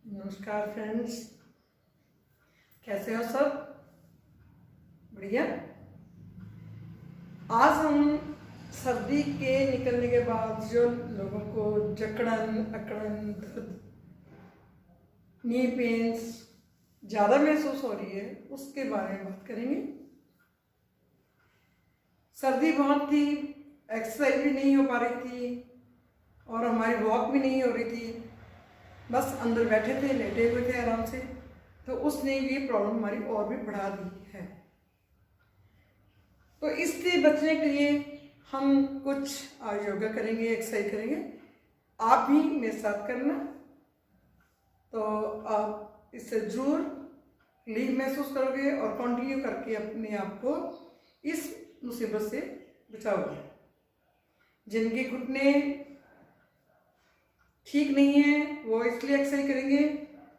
नमस्कार फ्रेंड्स, कैसे हो सब? बढ़िया। आज हम सर्दी के निकलने के बाद जो लोगों को जकड़न अकड़न दर्द नी पेन्स ज़्यादा महसूस हो रही है उसके बारे में बात करेंगे। सर्दी बहुत थी, एक्सरसाइज भी नहीं हो पा रही थी और हमारी वॉक भी नहीं हो रही थी, बस अंदर बैठे थे, लेटे हुए थे आराम से। तो उसने ये प्रॉब्लम हमारी और भी बढ़ा दी है। तो इससे बचने के लिए हम कुछ आज योगा करेंगे, एक्सरसाइज करेंगे। आप भी मेरे साथ करना, तो आप इससे जरूर रिलीफ महसूस करोगे और कंटिन्यू करके अपने आप को इस मुसीबत से बचाओगे। जिनके घुटने ठीक नहीं है वो इसलिए एक्सरसाइज करेंगे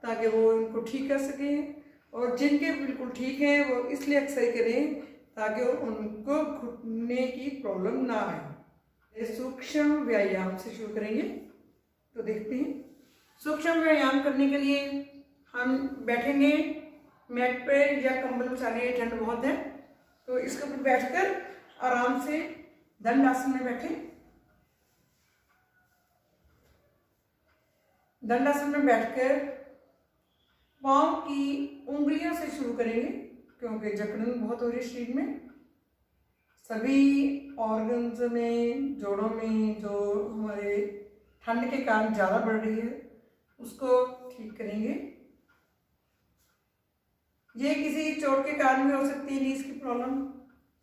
ताकि वो उनको ठीक कर सकें, और जिनके बिल्कुल ठीक है वो इसलिए एक्सरसाइज करें ताकि उनको घुटने की प्रॉब्लम ना आए। सूक्ष्म व्यायाम से शुरू करेंगे, तो देखते हैं। सूक्ष्म व्यायाम करने के लिए हम बैठेंगे मैट पे या कंबल बिछा लिए, ठंड बहुत है तो इसके ऊपर बैठकर आराम से दंड आसन में बैठें। दंडासन में बैठकर पांव की उंगलियों से शुरू करेंगे, क्योंकि जकड़न बहुत हो रही है शरीर में। सभी ऑर्गन्स में, जोड़ों में जो हमारे ठंड के कारण ज़्यादा बढ़ रही है उसको ठीक करेंगे। ये किसी चोट के कारण भी हो सकती है, नीज की प्रॉब्लम,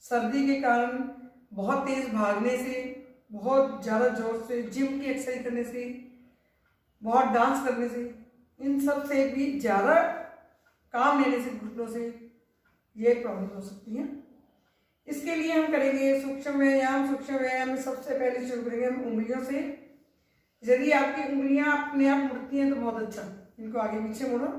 सर्दी के कारण बहुत तेज भागने से, बहुत ज़्यादा जोर से जिम की एक्सरसाइज करने से, बहुत डांस करने से, इन सब से भी ज़्यादा काम लेने से, घुटनों से ये प्रॉब्लम हो सकती है। इसके लिए हम करेंगे सूक्ष्म व्यायाम। सूक्ष्म व्यायाम में सबसे पहले शुरू करेंगे हम उंगलियों से। यदि आपकी उंगलियां अपने आप मुड़ती हैं तो बहुत अच्छा, इनको आगे पीछे मोड़ो।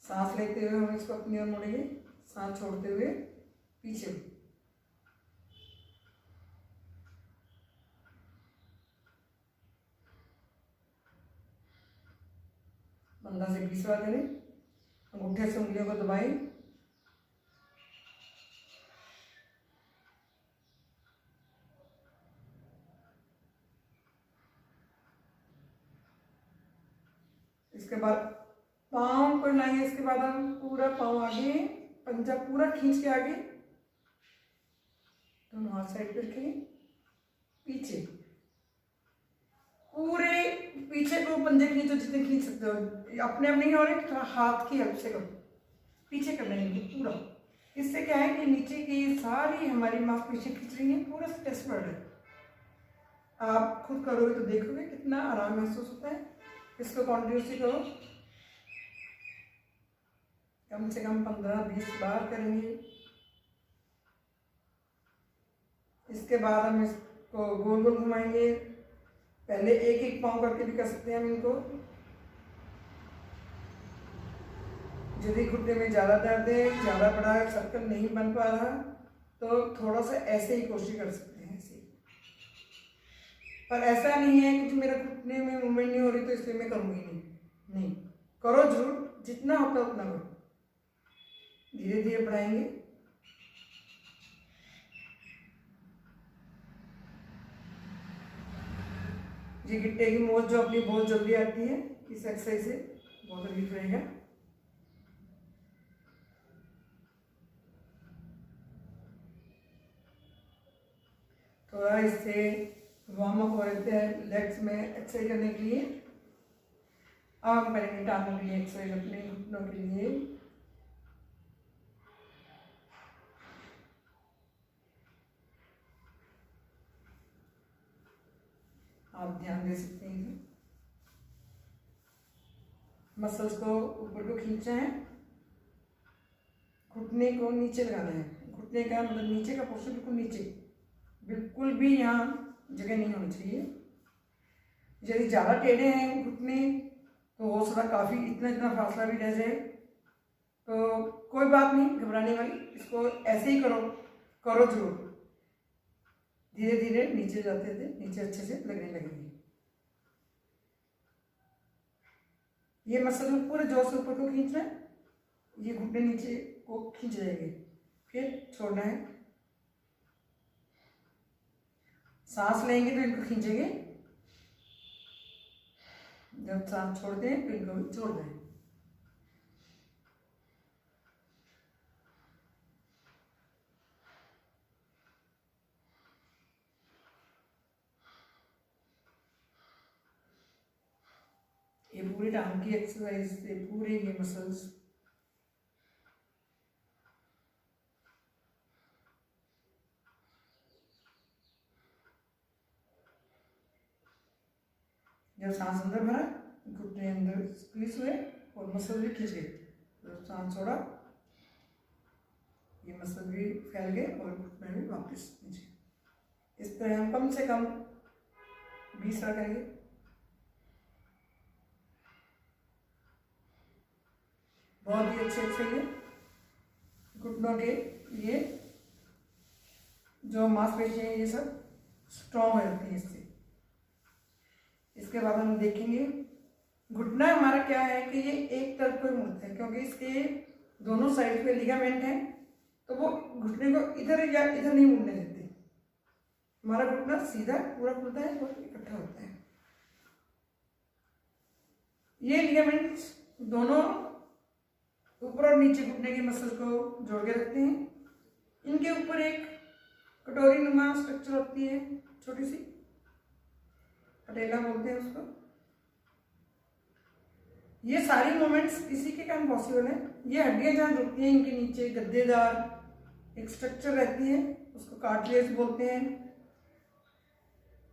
सांस लेते हुए हम इसको अपनी ओर मोड़ेंगे, सांस छोड़ते हुए पीछे। बंदा से 20 बार करें। अंगूठे से उंगलियों को दबाएं। इसके बाद पाँव को लाएंगे। इसके बाद हम पूरा पाँव आगे, पंजा पूरा खींच के आगे, दोनों हाथ साइड पे रखेंगे, पीछे पूरे पीछे को पंजे खींचो जितने खींच सकते हो। अपने आप नहीं हो रहे, हाथ की हेल्प से करो, पीछे कर लेंगे पूरा। इससे क्या है कि नीचे की सारी हमारी मांसपेशियां खींच रही हैं, पूरा स्ट्रेस बढ़ रहा है। आप खुद करोगे तो देखोगे कितना आराम महसूस होता है। इसको कॉन्टिन्यूसली करो, कम से कम 15-20 बार करेंगे। इसके बाद हम इसको गोल गोल घुमाएंगे। पहले एक एक पाँव करके भी कर सकते हैं हम इनको। यदि घुटने में ज़्यादा दर्द है, ज़्यादा बड़ा सर्कल नहीं बन पा रहा, तो थोड़ा सा ऐसे ही कोशिश कर सकते हैं, ऐसे। पर ऐसा नहीं है कि मेरा घुटने में मूवमेंट नहीं हो रही तो इसलिए मैं करूँगी नहीं करो जरूर, जितना होता है उतना करो। धीरे धीरे बढ़ाएंगे। ये गिट्टे की मोच जो अपनी बहुत जल्दी आती है, इस एक्सरसाइज से बहुत रिलीफ रहेगा। थोड़ा इससे वार्म अप हो रहे थे लेग्स में एक्सरसाइज करने के लिए। अब हम करेंगे टांगों के लिए एक्सरसाइज, अपने घुटनों के लिए। आप ध्यान दे सकते हैं, मसल्स को ऊपर को खींचना है, घुटने को नीचे लगाना है। घुटने का मतलब नीचे का पोर्शन बिल्कुल नीचे, बिल्कुल भी यहाँ जगह नहीं होनी चाहिए। यदि ज़्यादा टेढ़े हैं घुटने तो हो सकता काफ़ी इतना इतना फासला भी रह जाए, तो कोई बात नहीं घबराने वाली, इसको ऐसे ही करो, करो जरूर। धीरे धीरे नीचे जाते थे, नीचे अच्छे से लगने लगेगी। ये मसल पूरे जोर से ऊपर को खींचना है, ये घुटने नीचे को खींच जाएंगे, फिर छोड़ना है। सांस लेंगे तो इनको खींचेंगे, जब सांस छोड़ते हैं तो इनको भी छोड़ दें। ये पूरी टांग की एक्सरसाइज से पूरे ये मसल्स जब सांस अंदर भरा, घुटने अंदर स्क्वीज हुए और मसल भी खींच गए, जब सांस छोड़ा ये मसल भी फैल गए और घुटने भी वापस नीचे। इस तरह हम कम से कम 20 बार करेंगे। बहुत ही अच्छे अच्छे ये घुटनों के ये जो मांसपेशियां हैं ये सब स्ट्रॉन्ग हो जाती हैं इससे। इसके बाद हम देखेंगे घुटना हमारा क्या है कि ये एक तरफ को मुड़ता है, क्योंकि इसके दोनों साइड पे लिगामेंट है, तो वो घुटने को इधर या इधर नहीं मुड़ने देते। हमारा घुटना सीधा पूरा खुलता है और इकट्ठा होता है। ये लिगामेंट्स दोनों ऊपर और नीचे घुटने के मसल को जोड़ के रखते हैं। इनके ऊपर एक कटोरी नुमा स्ट्रक्चर होती है, छोटी सी पटेला बोलते हैं उसको। ये सारी मूवमेंट्स इसी के कारण पॉसिबल है। ये हड्डियां जहाँ जुड़ती हैं इनके नीचे गद्देदार एक स्ट्रक्चर रहती है, उसको कार्टिलेज बोलते हैं।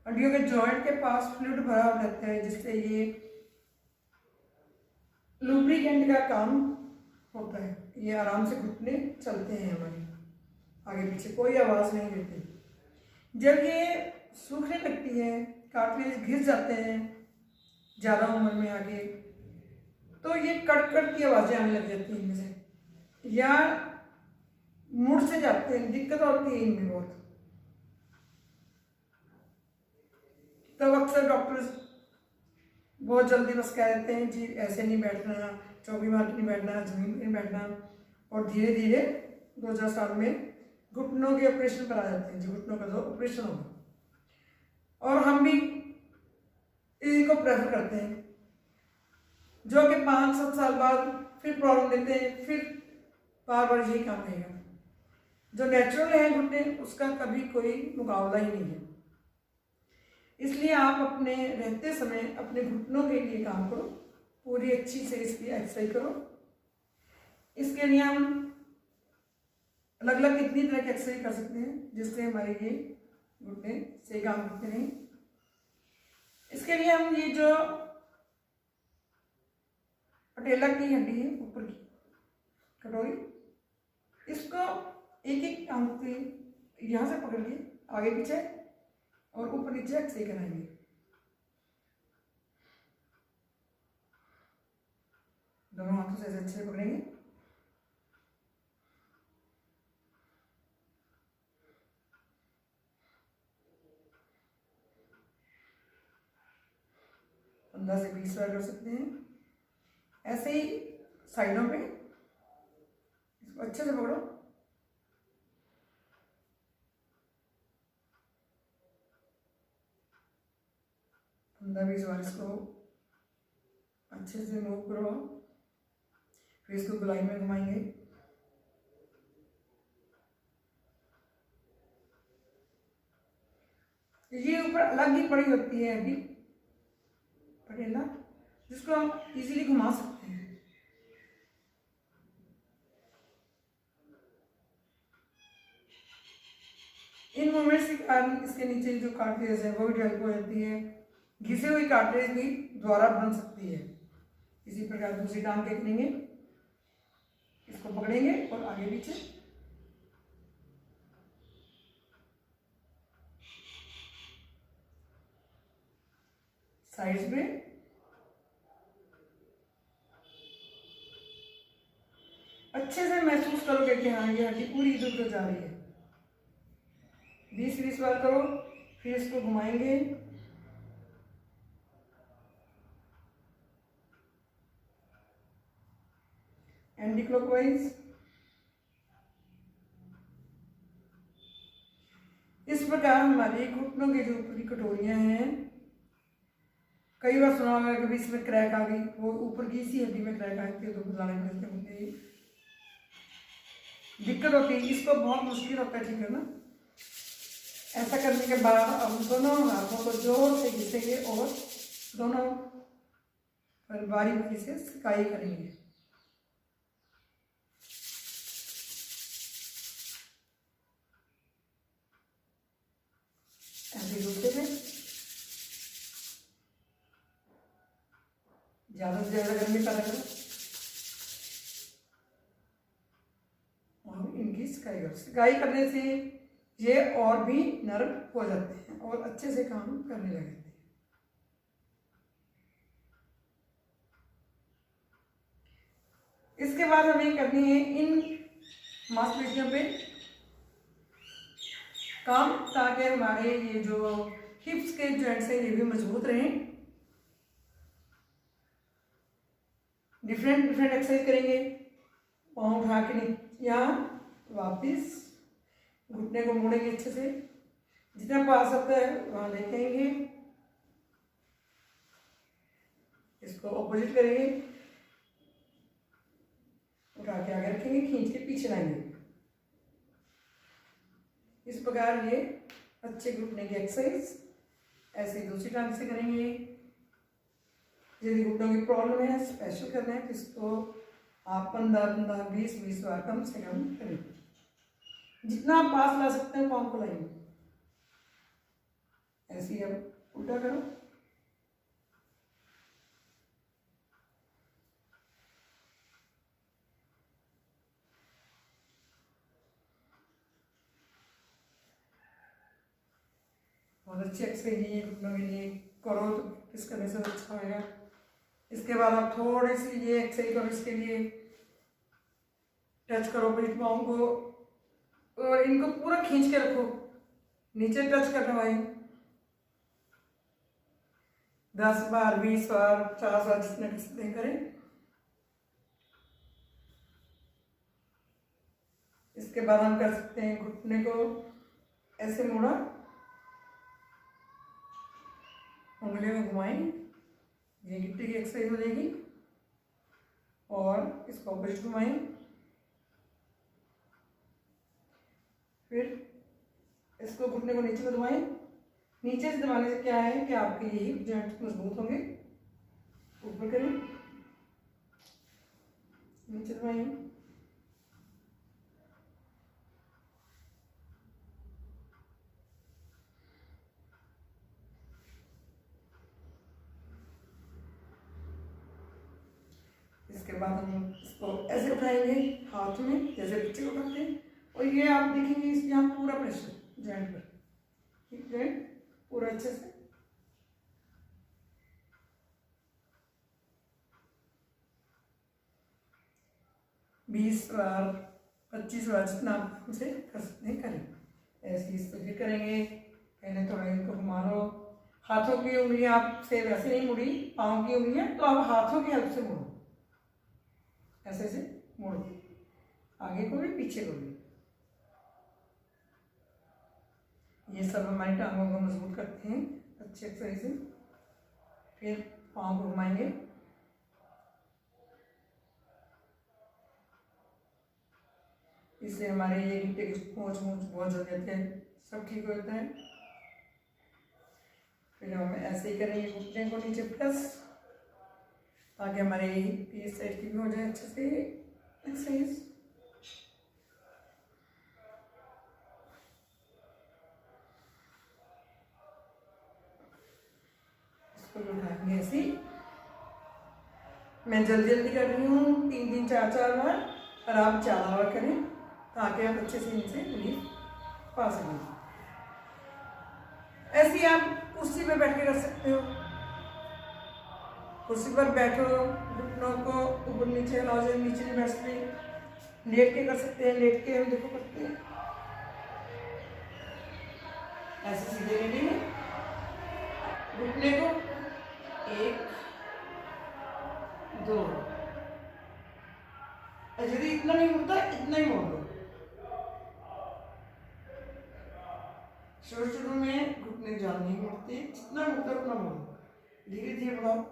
हड्डियों के जॉइंट के पास फ्लूइड भरा हुआ रहता है, जिससे ये लुब्रिकेंट का काम होता है। ये आराम से घुटने चलते हैं हमारे आगे पीछे, कोई आवाज नहीं देते। जब ये सूखने लगती है, कार्टिलेज घिस जाते हैं ज़्यादा उम्र में आगे, तो ये कट कट की आवाज़ें आने लग जाती हैं इनमें से, या मुड़ से जाते हैं, दिक्कत होती है इनमें बहुत। तब अक्सर डॉक्टर्स बहुत जल्दी बस कह देते हैं जी ऐसे नहीं बैठना, चौकी मार के नहीं बैठना, जमीन पर नहीं बैठना, और धीरे धीरे 2-4 साल में घुटनों के ऑपरेशन पर आ जाते हैं, जो घुटनों का जो ऑपरेशन होगा। और हम भी इसी को प्रेफर करते हैं, जो कि 5-7 साल बाद फिर प्रॉब्लम देते हैं, फिर बार बार यही काम रहेगा। जो नेचुरल है घुटने, उसका कभी कोई मुकाबला ही नहीं है। इसलिए आप अपने रहते समय अपने घुटनों के लिए काम करो, पूरी अच्छी से इसकी एक्सरसाइज करो। इसके लिए हम अलग अलग कितनी तरह की एक्सरसाइज कर सकते हैं, जिससे हमारे ये घुटने से काम करते रहें। इसके लिए हम ये जो पटेला की हड्डी है ऊपर की कटोरी, इसको एक एक टांग से यहाँ से पकड़ के आगे पीछे और ऊपर नीचे एक्सरसाइज कराएंगे। दोनों हाथों से ऐसे अच्छे पकड़ेंगे। पंद्रह से 20 बार कर सकते हैं। ऐसे ही साइडों पे इसको अच्छे से पकड़ो। पंद्रह 20 बार इसको अच्छे से मूव करो, फिर इसको गोलाई में घुमाएंगे। ये ऊपर अलग ही पड़ी होती है अभी पटेला, जिसको हम इजीली घुमा सकते हैं। इन मूवमेंट्स के कारण इसके नीचे जो कार्टिलेज है वो भी डेवलप हो जाती है। घिसे हुई कार्टिलेज भी दोबारा बन सकती है। इसी प्रकार दूसरी टांग देखेंगे, इसको पकड़ेंगे और आगे पीछे साइड्स में अच्छे से महसूस करोगे कि हाँ ये हड्डी पूरी इधर उधर जा रही है। 20-20 बार करो, फिर इसको घुमाएंगे। Anti clockwise. इस प्रकार हमारी घुटनों की जो ऊपरी कटोरियां हैं, कई बार सुना होगा कि इसमें क्रैक आ गई, वो ऊपर की इसी हड्डी में क्रैक आती है तो बुलाने में दिक्कत होती है। इसको बहुत मुश्किल होता है ठीक करना। ऐसा करने के बाद हम दोनों हाथों को जोर से घिसेंगे और दोनों पर बारी बारी से सिकाई करेंगे। ऐसे घुसते में ज्यादा से ज्यादा गर्मी का लगेगा और इनकी सिकाई करने से ये और भी नरम हो जाते हैं और अच्छे से काम करने लगते हैं। इसके बाद हमें करनी है इन मांसपेशियों पे काम, ताकि हमारे ये जो हिप्स के जॉइंट्स हैं ये भी मजबूत रहें। डिफरेंट एक्सरसाइज करेंगे। पाँव उठा के यहाँ वापिस घुटने को मोड़ेंगे अच्छे से, जितना पास सकता है वहां लेके आएंगे। इसको ऑपोजिट करेंगे, उठा के आगे रखेंगे, खींच के पीछे लाएंगे। इस प्रकार ये अच्छे घुटने की एक्सरसाइज ऐसे दूसरी टांग से करेंगे। यदि घुटनों की प्रॉब्लम है, स्पेशल करना है, तो इसको आप 15-15, 20-20 बार कम से कम करेंगे। जितना आप पास ला सकते हैं पाँव को लाएंगे। ऐसे ही अब उल्टा करो। बहुत अच्छी एक्सरसाइज है घुटनों के लिए, करो तो प्रैक्टिस करने से अच्छा होगा। इसके बाद आप थोड़ी सी ये एक्सरसाइज करो। इसके लिए टच करो अपनी पाँव को और इनको पूरा खींच के रखो, नीचे टच करना भाई। 10 बार, 20 बार, 50 बार, जितने कर सकते हैं करें। इसके बाद हम कर सकते हैं घुटने को ऐसे मोड़ा, उंगली में घुमाएं, ये गिट्टी की एक्सरसाइज हो जाएगी। और इसको ऑपोजिट घुमाएं, फिर इसको घुटने को नीचे को दबाएं। नीचे से दबाने से क्या है कि आपके ये हिप जॉइंट्स मजबूत होंगे। ऊपर करें, नीचे दबाएं, इसके बाद हम इसको ऐसे उठाएंगे हाथ में, जैसे बच्चे को उठाते हैं। और ये आप देखेंगे इस यहाँ पूरा प्रेशर जॉइंट पर, जॉइंट पूरा अच्छे से। बीस बार, 25 बार, जितना आप उसे कर सकते हैं करें। ऐसे इस फिर करेंगे। पहले थोड़ा इनको घुमा लो। हाथों की उंगलियां आपसे वैसे नहीं मुड़ी, पाँव की उंगलियां तो आप हाथों की हेल्प से मोड़ो, ऐसे से मोड़ो, आगे को भी पीछे को भी। ये सब हमारी टांगों को मजबूत करते हैं अच्छे एक्सरसाइज से। फिर पाँव को घुमाएंगे, इससे हमारे ये गिट्टे की पहुँच बहुत ज़्यादा जाते हैं, सब ठीक हो जाता है। फिर हम ऐसे ही करेंगे घुटने को नीचे प्लस, ताकि हमारे ये साइड की भी हो जाए अच्छे से एक्सरसाइज। इसको उठाएंगे ऐसे। मैं जल्दी कर रही हूँ, 3-3, 4-4 बार, और आप 4 बार करें ताकि आप अच्छे से इनसे रिलीफ पा सकें। ऐसे ही आप कुर्सी पे बैठ के कर सकते हो। कुर्सी पर बैठो, घुटनों को ऊपर नीचे हिलाओ, नीचे नहीं बैठ सकते, लेट के कर सकते हैं, लेट के हम देखो करते हैं, ऐसे सीधे लेंगे घुटने को, 1 2, यदि इतना नहीं मुड़ता इतना ही मोड़ दो। शुरू में घुटने ज्यादा नहीं मुड़ते, जितना मुड़ता उतना मोड़ो, धीरे धीरे बढ़ाओ।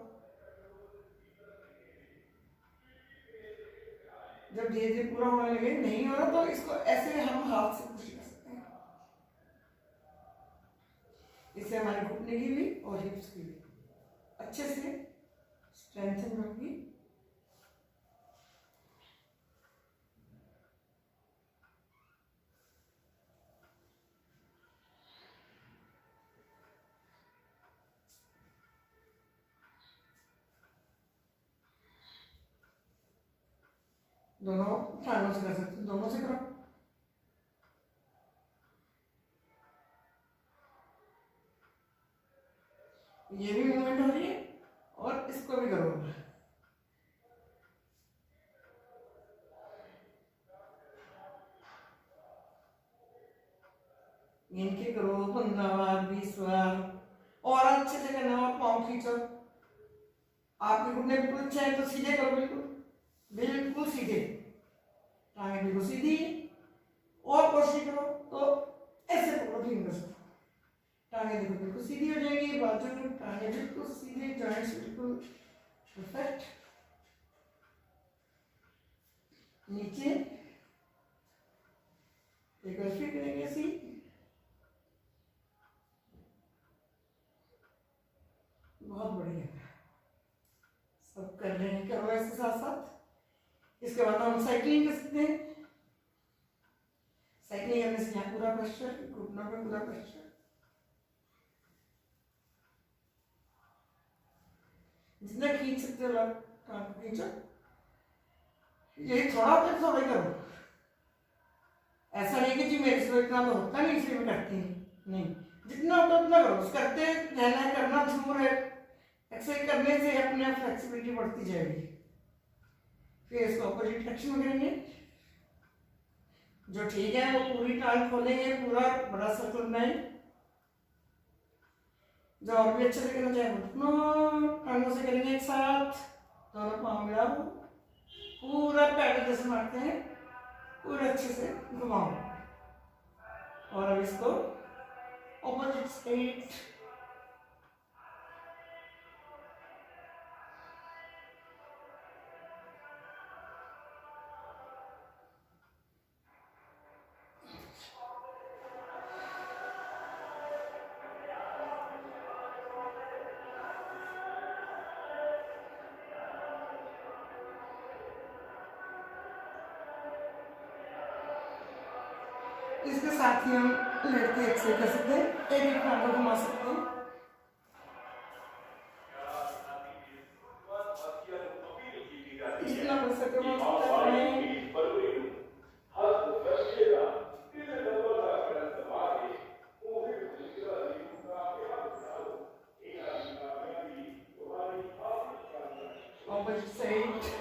जब धीरे धीरे पूरा होने लगे, नहीं हो रहा तो इसको ऐसे हम हाथ से पुश कर सकते हैं, इससे हमारे घुटने की भी और हिप्स की भी अच्छे से स्ट्रेंथन होगी। दोनों टांगों से कर सकते हैं, दोनों से करो। ये भी मूवमेंट हो रही है और इसको भी करो। इनके करो 15 बार 20 बार, और अच्छे से करना। और पाँव खींचो, आपके घुटने बिल्कुल अच्छे हैं तो सीधे करो, बिल्कुल बिल्कुल सीधे, टांगे बिल्कुल सीधी। और कोशिश करो तो ऐसे पकड़ो, फिंगर से टांगे देखो बिल्कुल सीधी हो जाएगी, बाजू में टांगे बिल्कुल सीधे, जॉइंट्स बिल्कुल परफेक्ट। नीचे एक बार फिर करेंगे ऐसे, बहुत बढ़िया, सब कर रहे हैं, करो ऐसे साथ साथ। इसके बाद हम साइकिलिंग कर सकते हैं। साइकिलिंग करने से यहाँ पूरा प्रेशर, घुटनों में पूरा प्रेशर, जितना खींच सकते हो आप टांग को खींचो। यही थोड़ा होता थोड़ा ही करो, ऐसा नहीं कि जी मेरे से इतना तो होता नहीं इसलिए मैं करती नहीं, जितना होता उतना करो। करते रहना है, करना जरूर है। एक्सरसाइज करने से अपने आप फ्लेक्सिबिलिटी बढ़ती जाएगी। फिर इसको अपोजिट डायरेक्शन में करेंगे। जो ठीक है वो पूरी टांग खोलेंगे, पूरा बड़ा सर्कल बनाए। जो और भी अच्छे से करना चाहे घुटनों टांगों से करेंगे एक साथ, दोनों पाँव मिलाओ, पूरा पैर जैसे मारते हैं, पूरा अच्छे से घुमाओ। और अब इसको ऑपोजिट साइड, इसके साथ ही हम लेट के एक्सरसाइज कर सकते हैं, एक एक टांग को घुमा सकते हैं। जितना कर सकते हैं ऑपोजिट साइड।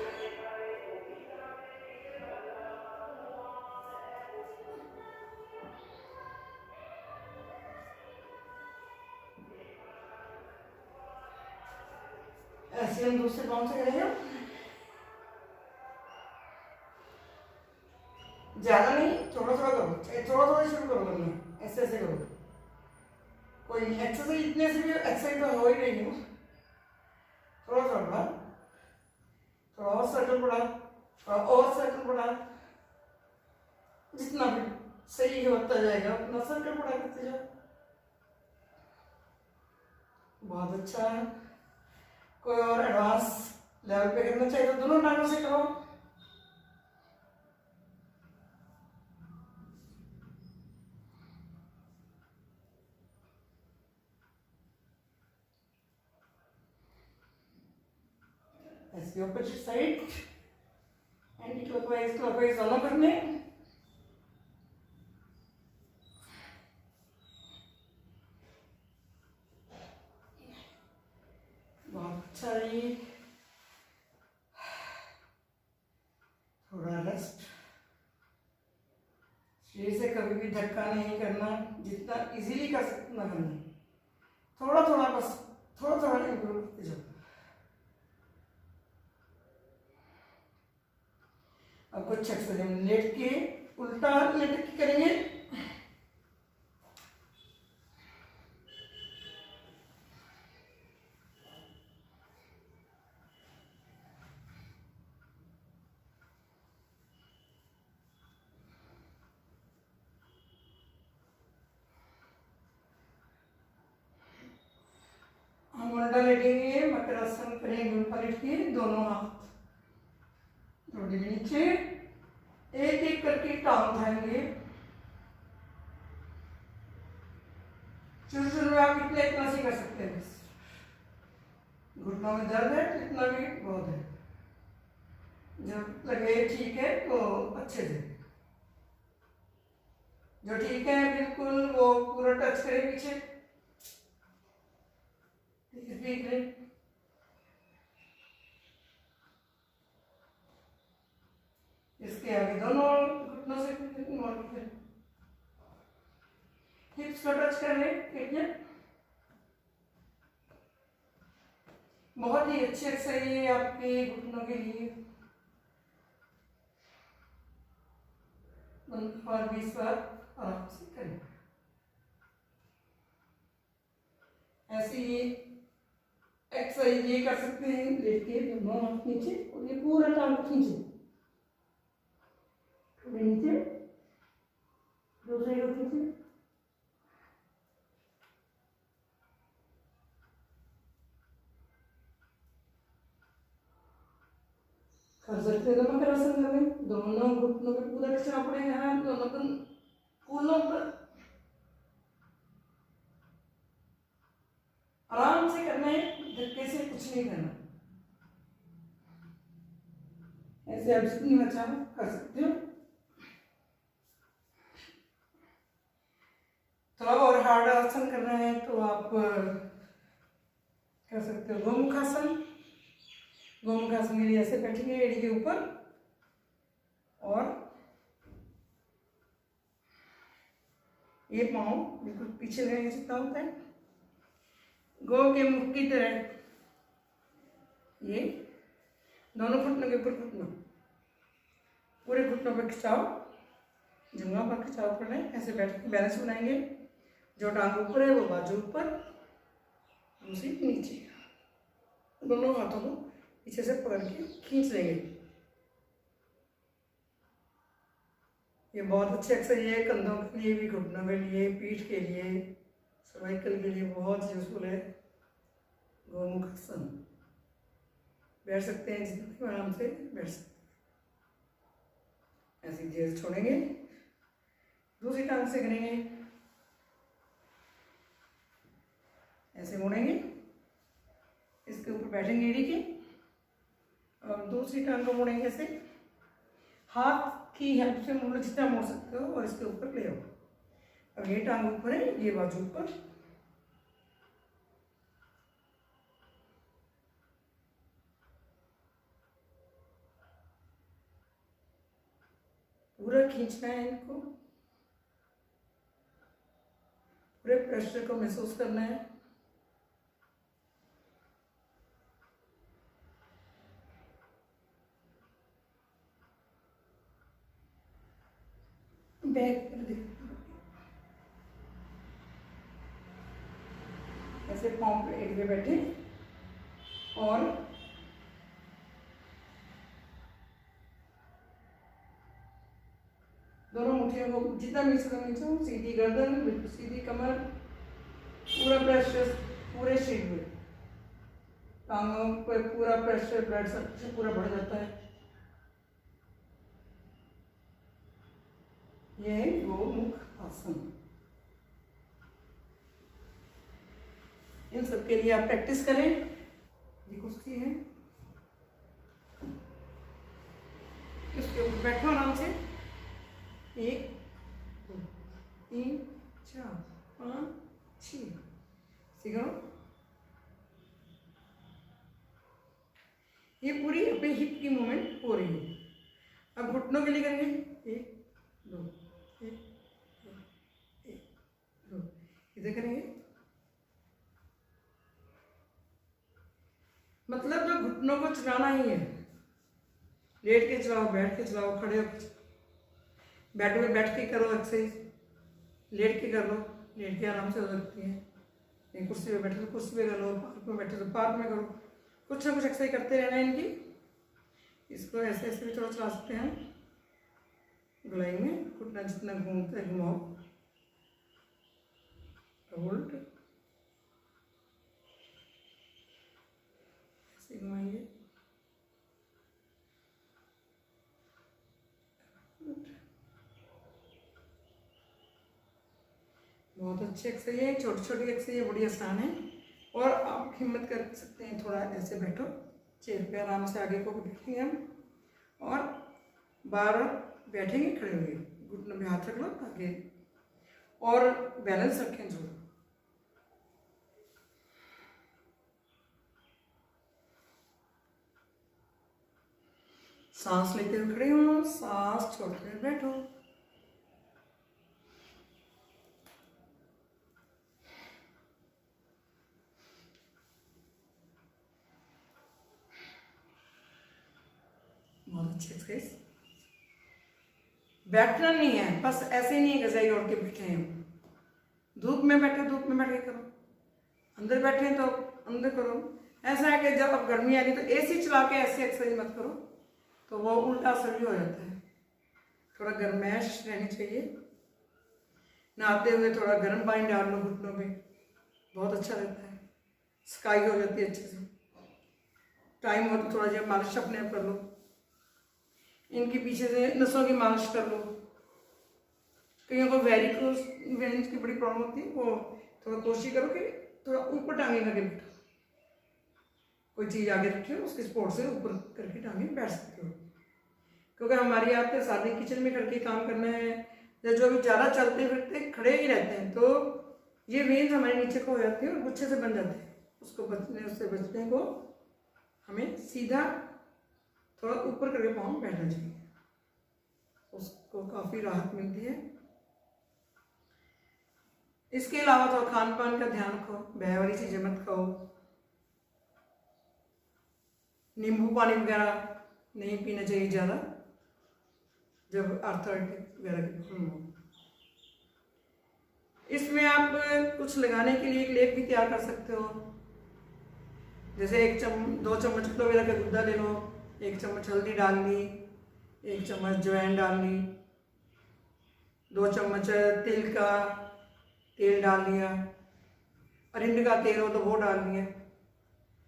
ऐसे हम दूसरे पाँव से करेंगे, ज्यादा नहीं, थोड़ा थोड़ा करो, थोड़ा थोड़ा शुरू करो करना, ऐसे ऐसे करो। कोई एक्सरसाइज इतने से भी एक्सरसाइज तो हो ही रही है, थोड़ा थोड़ा बढ़ा, थोड़ा और सर्कल बढ़ा, थोड़ा और सर्कल बढ़ा, जितना भी सही होता जाएगा उतना सर्कल बढ़ा करते जाओ। बहुत अच्छा है। कोई और एडवांस लेवल पे करना चाहिए तो दोनों टांगों से करो। ऐसे opposite side, anti clockwise clockwise दोनों करने। बहुत अच्छा है। थोड़ा रेस्ट। कभी भी धक्का नहीं करना, जितना इजीली कर सकते उतना करना, थोड़ा थोड़ा बस, थोड़ा थोड़ा इम्प्रूव करते जाओ। अब कुछ एक्सरसाइज हम लेट के उल्टा लेट के करेंगे। हम उल्टा लेटेंगे, मकरासन करेंगे उल्टा लेट के, दोनों हाथ थोड़ी नीचे, एक एक करके टांग उठाएंगे। शुरू में आप इतना सी कर सकते हैं, बस घुटनों में दर्द है इतना भी बहुत है, जब लगे ठीक है तो अच्छे से, जो ठीक है बिल्कुल वो पूरा टच करे पीछे, ठीक है। इसके आगे दोनों घुटनों से हिप्स को टच कर रहे, ठीक है। बहुत ही अच्छी एक्सरसाइज है आपके घुटनों के लिए। 20 बार आराम से करें। ऐसे ही एक्सरसाइज ये कर सकते हैं लेट के, दोनों हाथ नीचे और ये पूरा टांग खींचे, थोड़े नीचे, दूसरे को खींचे, कर सकते हैं। दोनों मकरासन करें, दोनों घुटनों पे पूरा खींचना पड़ेगा, हाथ दोनों को कूलों पर आराम से करना है, धक्के से कुछ नहीं करना। ऐसे आप जितनी बचा कर सकते हो। थोड़ा और हार्ड आसन करना है तो आप कर सकते हो गोमुखासन। गोमुखासन के लिए ऐसे बैठेंगे एड़ी के ऊपर और ये पाँव बिल्कुल पीछे रहने जितना होता है, गौ के मुख की तरह, ये दोनों घुटनों के ऊपर घुटना, पूरे घुटनों पर खिंचाव, जंघा पर खिंचाव कर रहे हैं। ऐसे बैठ के बैलेंस बनाएंगे, जो टांग ऊपर है वो बाजू ऊपर, दूसरी नीचे, दोनों हाथों को पीछे से पकड़ के खींच लेंगे। ये बहुत अच्छी एक्सरसाइज है, कंधों के लिए भी, घुटनों के लिए, पीठ के लिए, सर्वाइकल के लिए बहुत यूजफुल है गोमुखासन। बैठ सकते हैं जितने आराम से बैठ सकते हैं। ऐसे धीरे छोड़ेंगे, दूसरी टांग से करेंगे, ऐसे मोड़ेंगे, इसके ऊपर बैठेंगे एड़ी के और दूसरी टांग को मोड़ेंगे ऐसे, हाथ की हेल्प से मोड़, जितना मोड़ सकते हो, और इसके ऊपर ले आओ। अब ये टांग ऊपर है, ये बाजू ऊपर, पूरा खींचना है इनको, पूरे प्रेशर को महसूस करना है। बैक कर दे, ऐसे पाँव पे एक पे बैठे और दोनों मुट्ठियों को जितना मिल सके नीचे, सीधी गर्दन, बिल्कुल सीधी कमर, पूरा प्रेशर पूरे शरीर में, टांगों पर पूरा प्रेशर, ब्लड सर्कुलेशन पूरा बढ़ जाता है। यह है गोमुख आसन। इन सब के लिए आप प्रैक्टिस करें। ये कुश्ती है, इसके ऊपर बैठो आराम से, 1 2 3 4 5 6, सीखो। ये पूरी अपने हिप की मूवमेंट हो रही है। अब घुटनों के लिए करेंगे, 1 2 1 सीधे करेंगे, मतलब जो घुटनों को चलाना ही है। लेट के चलाओ, बैठ के चलाओ, खड़े होकर, बेड में बैठ के करो एक्सरसाइज, लेट के कर लो, लेट के आराम से हो सकती है। कहीं कुर्सी पे बैठे तो कुर्सी पे कर लो, पार्क में बैठे तो पार्क में करो, कुछ ना कुछ एक्सरसाइज करते रहना है इनकी। इसको ऐसे ऐसे भी थोड़ा चला सकते हैं, गोलाई में घुटना जितना घूमता है घुमाओ, होल्ड, ऐसे घुमाएंगे, बहुत अच्छी एक्सरसाइज है, छोटी छोटी एक्सरसाइज है, बड़ी आसान है। और आप हिम्मत कर सकते हैं, थोड़ा ऐसे बैठो चेयर पे, आराम से आगे को बैठेंगे हम, और बार बैठेंगे, खड़े होंगे, घुटनों में हाथ रख लो आगे, और बैलेंस रखें जो। सांस लेते हुए खड़े हो, सांस छोड़ते हुए बैठो। बहुत अच्छी एक्सरसाइज। बैठना नहीं है, बस ऐसे नहीं है गजाई ओढ़ के बैठे हैं। धूप में बैठे, धूप में बैठ के करो, अंदर बैठे तो अंदर करो। ऐसा है कि जब अब गर्मी आ रही तो एसी चला के ऐसी एक्सरसाइज मत करो, तो वो उल्टा असर भी हो जाता है। थोड़ा गर्मैश रहनी चाहिए। नहाते हुए थोड़ा गर्म पानी डाल लो घुटनों पे, बहुत अच्छा रहता है, स्काई हो जाती है अच्छे से। टाइम हो तो थोड़ा जब मालिश अपने आप कर लो, इनके पीछे से नसों की मालिश कर लो। कईयों को वेरिकोस वेन्स की बड़ी प्रॉब्लम होती है, वो थोड़ा कोशिश करो कि थोड़ा ऊपर टांगे करके बैठो, कोई चीज़ आगे रखी हो उसके सपोर्ट से ऊपर करके टांगे बैठ सकते हो। क्योंकि हमारी आदत है साथ ही किचन में करके काम करना है, या जो भी ज़्यादा चलते फिरते खड़े ही रहते हैं, तो ये वेन्स हमारे नीचे को हो जाती है और गुच्छे से बन जाते हैं। उससे बचने को हमें सीधा थोड़ा ऊपर करके पाँव बैठना चाहिए, उसको काफ़ी राहत मिलती है। इसके अलावा थोड़ा खान पान का ध्यान रखो, बह वाली चीज़ें मत खाओ, नींबू पानी वगैरह नहीं पीना चाहिए ज़्यादा जब आर्थराइटिस वगैरह की प्रॉब्लम हो। इसमें आप कुछ लगाने के लिए एक लेप भी तैयार कर सकते हो, जैसे 2 चम्मच एलोवेरा का गुद्दा ले लो, 1 चम्मच हल्दी डाल ली, 1 चम्मच अजवाइन डाल ली, 2 चम्मच तिल का तेल डाल लिया, अरिंड का तेल हो तो वो डाल लिया,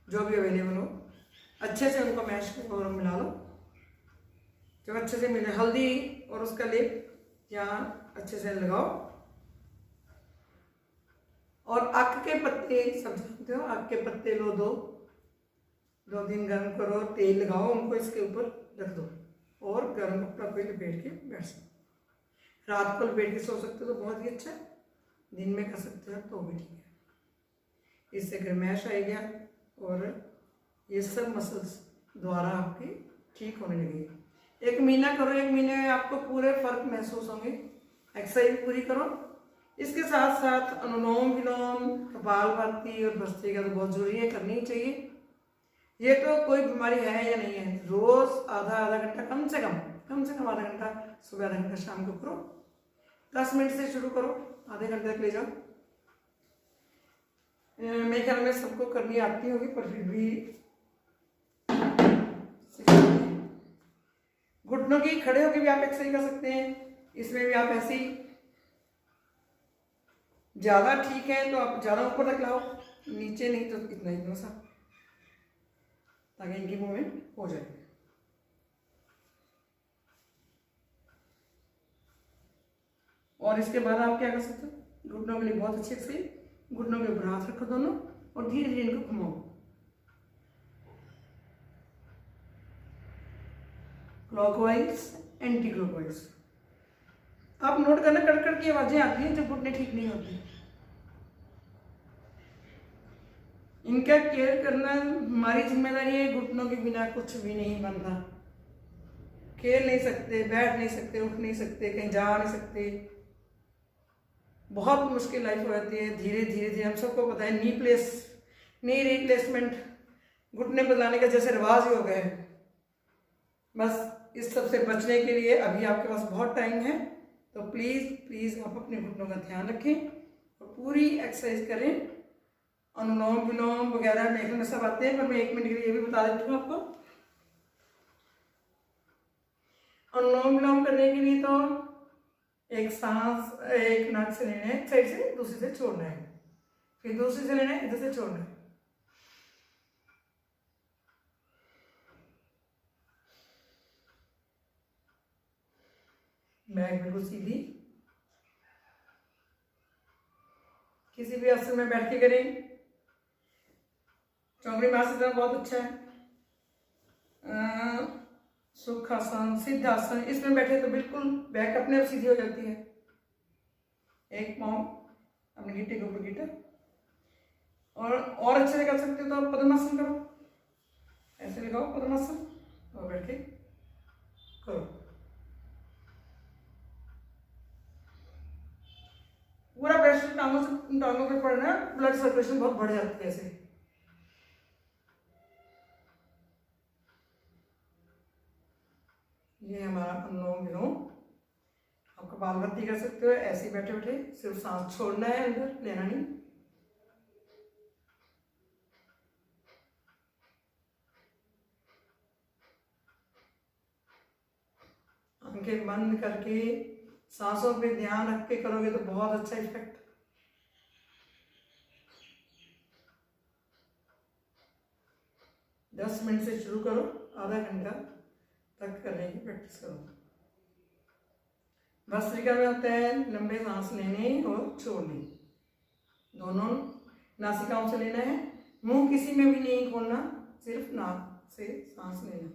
जो भी अवेलेबल हो। अच्छे से उनको मैश और मिला लो, जब अच्छे से मिले हल्दी और उसका लेप यहाँ अच्छे से लगाओ। और आक के पत्ते सब जानते हो, आक के पत्ते लो, 2 दिन गर्म करो, तेल लगाओ, उनको इसके ऊपर रख दो और गर्म कपड़ा कोई लपेट के बैठ सकते। रात को लपेट के सो सकते हो तो बहुत ही अच्छा है, दिन में कर सकते हो तो भी ठीक है। इससे गर्मैश आएगा और ये सब मसल्स द्वारा आपकी ठीक होने लगेगी। 1 महीना करो, 1 महीने में आपको पूरे फर्क महसूस होंगे। एक्सरसाइज पूरी करो, इसके साथ साथ अनुलोम विलोम, कपालभाति और भस्त्रिका तो बहुत जरूरी है, करनी चाहिए। ये तो कोई बीमारी है या नहीं है, रोज आधा घंटा कम से कम आधा घंटा सुबह, आधा घंटा शाम को करो। 10 मिनट से शुरू करो, आधे घंटे तक ले जाओ। मेरे ख्याल में सबको करनी आती होगी, पर फिर भी घुटनों की खड़े होकर भी आप एक्सरसाइज कर सकते हैं। इसमें भी आप ऐसे ही ज़्यादा ठीक है तो आप ज़्यादा ऊपर तक लाओ, नीचे नहीं तो इतना सा, ताकि इनकी मूवमेंट हो जाए। और इसके बाद आप क्या कर सकते हो, घुटनों के लिए बहुत अच्छी एक्सरसाइज, घुटनों के ऊपर हाथ रखो दोनों और धीरे धीरे इनको घुमाओ, क्लॉकवाइज एंटी क्लॉकवाइज। आप नोट करना, कड़कड़ की आवाजें आती हैं जब घुटने ठीक नहीं होते। इनका केयर करना हमारी जिम्मेदारी है, घुटनों के बिना कुछ भी नहीं बनता। खेल नहीं सकते, बैठ नहीं सकते, उठ नहीं सकते, कहीं जा नहीं सकते, बहुत मुश्किल लाइफ हो जाती है। धीरे धीरे धीरे हम सबको पता है नी रिप्लेसमेंट घुटने बदलाने का जैसे रिवाज ही हो गया है। बस इस सब से बचने के लिए अभी आपके पास बहुत टाइम है, तो प्लीज़ आप अपने घुटनों का ध्यान रखें और पूरी एक्सरसाइज करें। अनुलोम विलोम वगैरह देखने में सब आते हैं, पर मैं 1 मिनट के लिए ये भी बता देती हूँ आपको। अनुलोम विलोम करने के लिए तो एक सांस एक नाक से लेना है, एक साइड से दूसरी से छोड़ना है, फिर दूसरी से लेना है, इधर से छोड़ना है। बैक बिल्कुल सीधी, किसी भी आसन में बैठ के करें। चौकड़ी में आसन बहुत अच्छा है। सुखासन, सिद्धासन, इसमें बैठे तो बिल्कुल बैक अपने आप सीधी हो जाती है। एक पाँव अपने गिट्टे के ऊपर गिट्टा, और अच्छे से कर सकते हो तो आप पद्मासन करो, ऐसे लगाओ पद्मासन और बैठ के करो। पूरा प्रेशर टांगों पे पड़ना है, ब्लड सर्कुलेशन बहुत बढ़ जाती है ऐसे। ये हमारा अनुलोम विलोम। आप कपालभाति कर सकते हो ऐसे बैठे बैठे, सिर्फ सांस छोड़ना है, अंदर लेना नहीं। आंखें बंद करके सांसों पे ध्यान रख के करोगे तो बहुत अच्छा इफेक्ट। दस मिनट से शुरू करो, आधा घंटा तक करने की प्रैक्टिस करो। भस्त्रिका में होता है लंबे सांस लेने और छोड़ने, दोनों नासिकाओं से लेना है। मुंह किसी में भी नहीं खोलना, सिर्फ नाक से सांस लेना।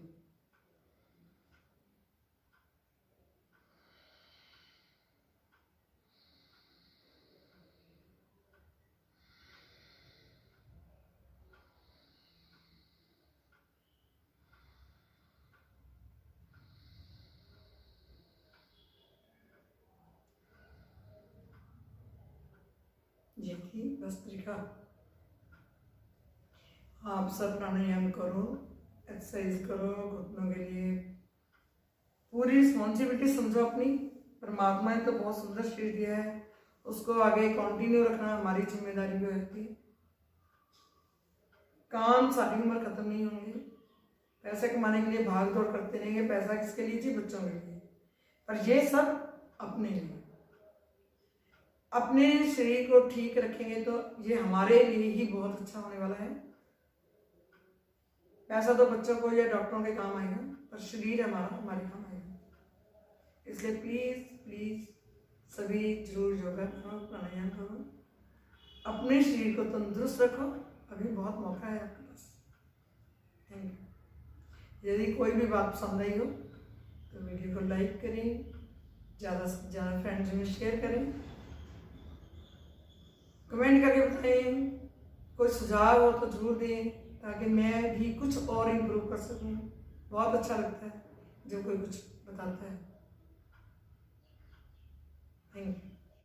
ये थी भस्त्रिका। आप सब प्राणायाम करो, एक्सरसाइज करो घुटनों के लिए। पूरी रिस्पॉन्सिबिलिटी समझो अपनी। परमात्मा ने तो बहुत सुंदर शरीर दिया है, उसको आगे कंटिन्यू रखना हमारी जिम्मेदारी भी होती है। काम सारी उम्र खत्म नहीं होंगे। पैसे कमाने के लिए भाग दौड़ करते रहेंगे। पैसा किसके लिए? जी बच्चों के लिए। पर ये सब अपने लिए। अपने शरीर को ठीक रखेंगे तो ये हमारे लिए ही बहुत अच्छा होने वाला है। पैसा तो बच्चों को या डॉक्टरों के काम आएगा, पर शरीर हमारा हमारे काम आएगा। इसलिए प्लीज सभी जरूर योगा करो, प्राणायाम करो, अपने शरीर को तंदुरुस्त रखो। अभी बहुत मौका है आपके पास। Thank you. यदि कोई भी बात पसंद आई हो तो वीडियो को लाइक करें, ज़्यादा से ज़्यादा फ्रेंड्स में शेयर करें, कमेंट करके बताएं। कोई सुझाव हो तो जरूर दें, ताकि मैं भी कुछ और इम्प्रूव कर सकूं। बहुत अच्छा लगता है जब कोई कुछ बताता है। Thank you.